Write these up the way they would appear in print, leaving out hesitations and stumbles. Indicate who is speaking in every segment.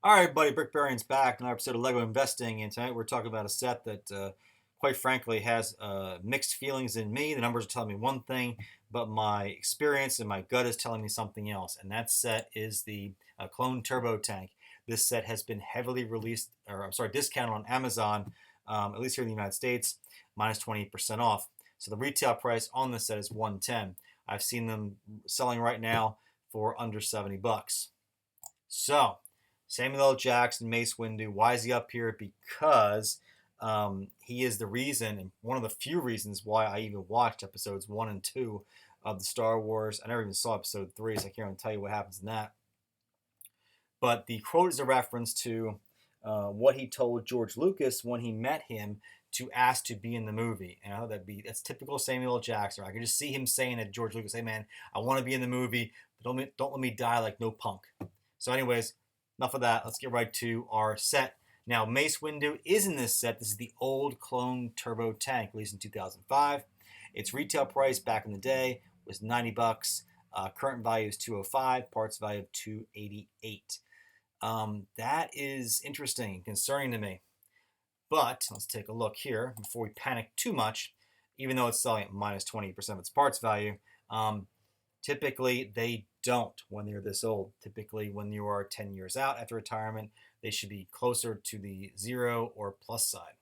Speaker 1: All right, buddy, Brick Baron's back. Another episode of Lego Investing, and tonight we're talking about a set that, quite frankly, has mixed feelings in me. The numbers are telling me one thing, but my experience and my gut is telling me something else. And that set is the Clone Turbo Tank. This set has been heavily released, or I'm sorry, discounted on Amazon, at least here in the United States, minus 28% off. So the retail price on this set is 110. I've seen them selling right now for under 70 bucks. So Samuel L. Jackson, Mace Windu. Why is he up here? Because he is the reason, and one of the few reasons why I even watched episodes 1 and 2 of the Star Wars. I never even saw episode 3, so I can't even tell you what happens in that. But the quote is a reference to what he told George Lucas when he met him to ask to be in the movie. And I thought that's typical Samuel L. Jackson. I could just see him saying to George Lucas, "Hey man, I want to be in the movie, but don't let me die like no punk." So, anyways, enough of that. Let's get right to our set. Now, Mace Windu is in this set. This is the old clone turbo tank, released in 2005. Its retail price back in the day was 90 bucks. Current value is 205. Parts value of 288. That is interesting and concerning to me. But let's take a look here before we panic too much. Even though it's selling at minus 20% of its parts value, typically they don't when they're this old. Typically, when you are 10 years out after retirement, they should be closer to the 0 or plus side.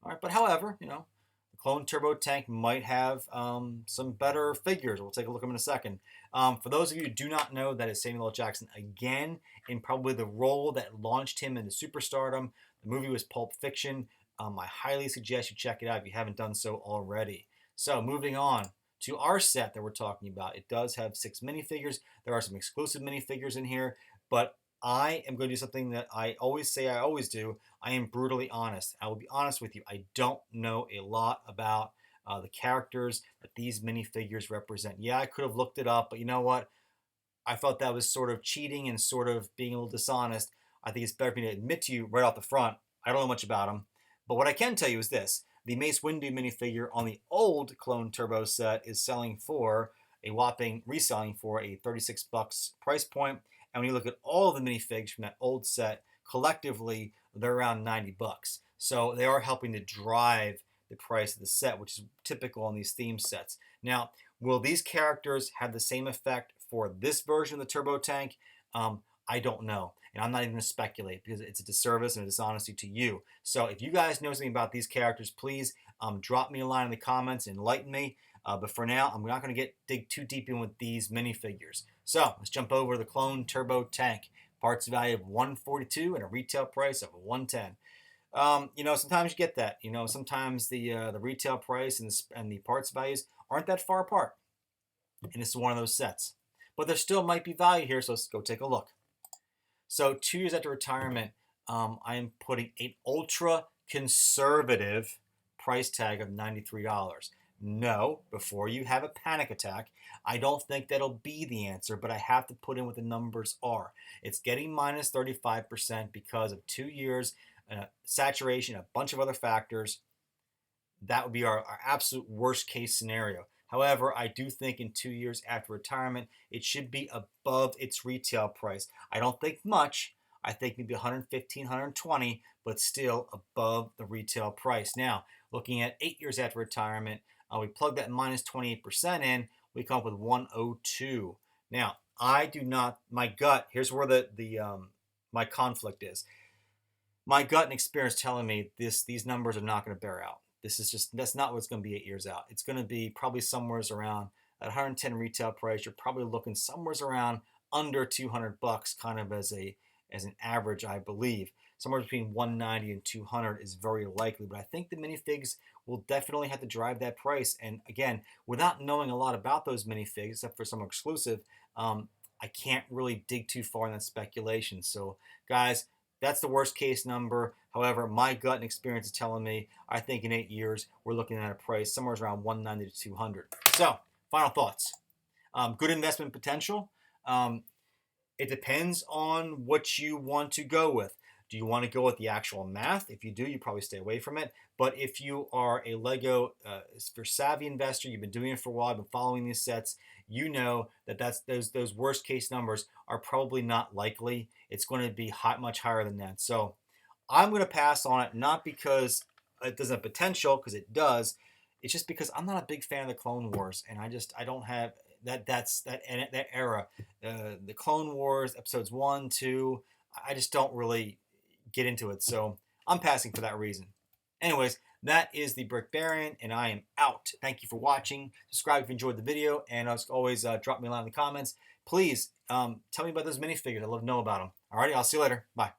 Speaker 1: All right, but however, the clone turbo tank might have some better figures. We'll take a look at them in a second. For those of you who do not know, that is Samuel L. Jackson again in probably the role that launched him into superstardom. The movie was Pulp Fiction. I highly suggest you check it out if you haven't done so already. So moving on to our set that we're talking about. It does have 6 minifigures. There are some exclusive minifigures in here, but I am going to do something that I always say I always do. I am brutally honest. I will be honest with you. I don't know a lot about the characters that these minifigures represent. Yeah, I could have looked it up, but you know what? I felt that was sort of cheating and sort of being a little dishonest. I think it's better for me to admit to you right off the front, I don't know much about them. But what I can tell you is this. The Mace Windu minifigure on the old Clone Turbo set is selling for a whopping, reselling for a 36 bucks price point. And when you look at all of the minifigs from that old set, collectively, they're around 90 bucks. So they are helping to drive the price of the set, which is typical on these theme sets. Now, will these characters have the same effect for this version of the Turbo Tank? I don't know. And I'm not even going to speculate because it's a disservice and a dishonesty to you. So if you guys know something about these characters, please drop me a line in the comments and enlighten me. But for now, I'm not going to dig too deep in with these minifigures. So let's jump over to the Clone Turbo Tank. Parts value of 142 and a retail price of 110. Sometimes you get that. Sometimes the retail price and the parts values aren't that far apart. And this is one of those sets. But there still might be value here, so let's go take a look. So 2 years after retirement, I am putting an ultra conservative price tag of $93. No, before you have a panic attack, I don't think that'll be the answer, but I have to put in what the numbers are. It's getting minus 35% because of 2 years, saturation, a bunch of other factors. That would be our absolute worst case scenario. However, I do think in 2 years after retirement, it should be above its retail price. I don't think much. I think maybe 115, 120, but still above the retail price. Now, looking at 8 years after retirement, we plug that minus 28% in, we come up with 102. Now, I do not, my gut, here's where my conflict is. My gut and experience telling me these numbers are not going to bear out. That's not what it's going to be 8 years out. It's going to be probably somewhere around at 110 retail price. You're probably looking somewhere around under 200 bucks, kind of as an average, I believe. Somewhere between 190 and 200 is very likely, but I think the minifigs will definitely have to drive that price. And again, without knowing a lot about those minifigs, except for some exclusive, I can't really dig too far in that speculation. So, guys, that's the worst case number. However, my gut and experience is telling me I think in 8 years we're looking at a price somewhere around 190 to 200. So, final thoughts. Good investment potential. It depends on what you want to go with. Do you want to go with the actual math? If you do, you probably stay away from it. But if you are a Lego for savvy investor, you've been doing it for a while, been following these sets, you know that those worst case numbers are probably not likely. It's going to be much higher than that. So I'm going to pass on it, not because it doesn't have potential, because it does. It's just because I'm not a big fan of the Clone Wars, and I don't have that era, the Clone Wars episodes 1, 2. I just don't really get into it, so I'm passing for that reason. Anyways, that is the Brick Baron, and I am out. Thank you for watching. Subscribe if you enjoyed the video, and as always, drop me a line in the comments. Please tell me about those minifigures. I'd love to know about them. Alrighty, I'll see you later. Bye.